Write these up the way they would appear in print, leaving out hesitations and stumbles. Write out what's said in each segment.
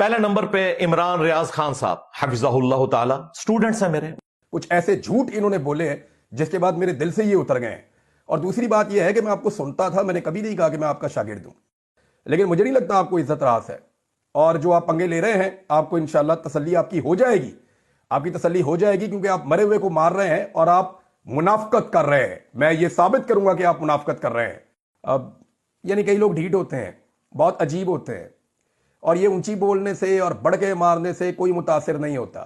پہلے نمبر پہ عمران ریاض خان صاحب حفظہ اللہ تعالی، اسٹوڈنٹس ہیں میرے. کچھ ایسے جھوٹ انہوں نے بولے ہیں جس کے بعد میرے دل سے یہ اتر گئے ہیں. اور دوسری بات یہ ہے کہ میں آپ کو سنتا تھا، میں نے کبھی نہیں کہا کہ میں آپ کا شاگرد ہوں، لیکن مجھے نہیں لگتا آپ کو عزت راس ہے. اور جو آپ پنگے لے رہے ہیں، آپ کو انشاءاللہ تسلی آپ کی ہو جائے گی، آپ کی تسلی ہو جائے گی، کیونکہ آپ مرے ہوئے کو مار رہے ہیں اور آپ منافقت کر رہے ہیں. میں یہ ثابت کروں گا کہ آپ منافقت کر رہے ہیں. اب یعنی کئی لوگ ڈھیٹ ہوتے ہیں، بہت عجیب ہوتے ہیں، اور یہ اونچی بولنے سے اور بڑھ کے مارنے سے کوئی متاثر نہیں ہوتا.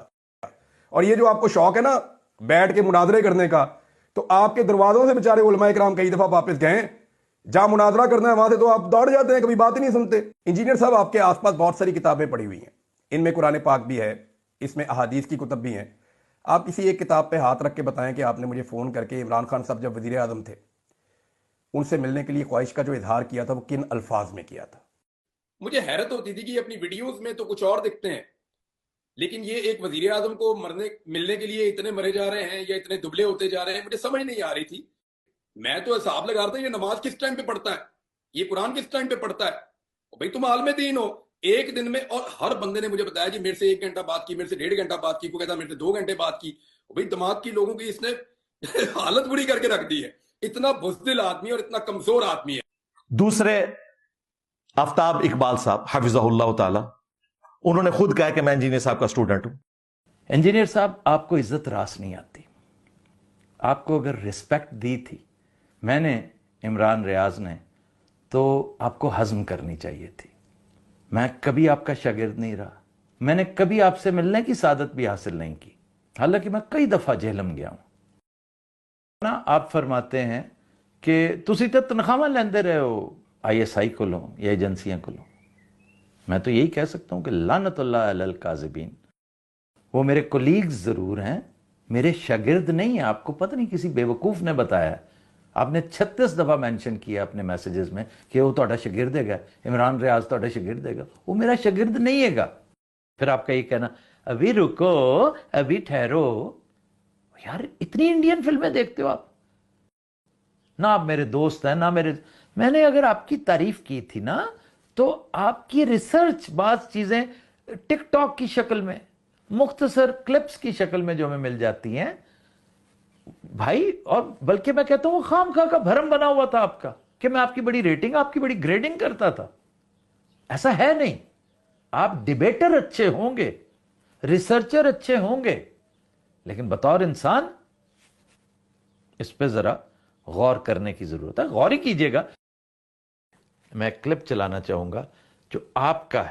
اور یہ جو آپ کو شوق ہے نا بیٹھ کے مناظرے کرنے کا، تو آپ کے دروازوں سے بیچارے علماء کرام کئی دفعہ واپس گئے، جہاں مناظرہ کرنا ہے وہاں سے تو آپ دوڑ جاتے ہیں، کبھی بات ہی نہیں سنتے. انجینئر صاحب، آپ کے آس پاس بہت ساری کتابیں پڑھی ہوئی ہیں، ان میں قرآن پاک بھی ہے، اس میں احادیث کی کتب بھی ہیں. آپ کسی ایک کتاب پہ ہاتھ رکھ کے بتائیں کہ آپ نے مجھے فون کر کے عمران خان صاحب جب وزیر اعظم تھے ان سے ملنے کے لیے خواہش کا جو اظہار کیا تھا وہ کن الفاظ میں کیا تھا. مجھے حیرت ہوتی تھی کہ یہ اپنی ویڈیوز میں تو کچھ اور دکھتے ہیں، لیکن یہ ایک وزیر اعظم کو ملنے کے لیے اتنے مرے جا رہے ہیں یا اتنے دبلے ہوتے جا رہے ہیں، مجھے سمجھ نہیں آ رہی تھی. میں تو حساب لگا رہا تھا یہ نماز کس ٹائم پہ پڑھتا ہے، یہ قرآن کس ٹائم پہ پڑھتا ہے. بھائی تم عالم دین ہو، ایک دن میں، اور ہر بندے نے مجھے بتایا جی میرے سے 1 گھنٹہ بات کی، میرے سے 1.5 گھنٹہ بات کی، کوئی کہتا میرے سے 2 گھنٹے بات کی. بھائی دماغ کی لوگوں کی اس نے حالت بری کر کے رکھ دی ہے. اتنا بزدل آدمی اور اتنا کمزور آدمی ہے. دوسرے آفتاب اقبال صاحب حفظہ اللہ تعالی، انہوں نے خود کہا کہ میں انجینئر صاحب کا اسٹوڈنٹ ہوں. انجینئر صاحب، آپ کو عزت راس نہیں آتی. آپ کو اگر رسپیکٹ دی تھی میں نے، عمران ریاض نے، تو آپ کو ہضم کرنی چاہیے تھی. میں کبھی آپ کا شاگرد نہیں رہا، میں نے کبھی آپ سے ملنے کی سعادت بھی حاصل نہیں کی، حالانکہ میں کئی دفعہ جہلم گیا ہوں. آپ فرماتے ہیں کہ تسی تے تنخواہ لیندے رہے ہو آئی ایس آئی کولوں یا ایجنسیاں کولوں. میں تو یہی کہہ سکتا ہوں کہ لعنت اللہ علی الکاذبین. وہ میرے کولیگز ضرور ہیں، میرے شاگرد نہیں ہیں. آپ کو پتہ نہیں کسی بیوقوف نے بتایا ہے. آپ نے 36 دفعہ مینشن کیا اپنے میسیجز میں کہ وہ تہاڈا شاگرد ہے گا، عمران ریاض تہاڈا شاگرد ہے گا. وہ میرا شاگرد نہیں ہے گا. پھر آپ کا یہ کہنا ابھی رکو، ابھی ٹھہرو. یار اتنی انڈین فلمیں دیکھتے ہو آپ؟ نہ آپ میرے دوست ہیں، نہ میں نے اگر آپ کی تعریف کی تھی نا تو آپ کی ریسرچ، بعض چیزیں ٹک ٹاک کی شکل میں، مختصر کلپس کی شکل میں جو ہمیں مل جاتی ہیں بھائی، اور بلکہ میں کہتا ہوں وہ خام خواہ کا بھرم بنا ہوا تھا آپ کا کہ میں آپ کی بڑی ریٹنگ، آپ کی بڑی گریڈنگ کرتا تھا. ایسا ہے نہیں. آپ ڈیبیٹر اچھے ہوں گے، ریسرچر اچھے ہوں گے، لیکن بطور انسان اس پہ ذرا غور کرنے کی ضرورت ہے. غور ہی کیجئے گا. میں کلپ چلانا چاہوں گا جو آپ کا ہے.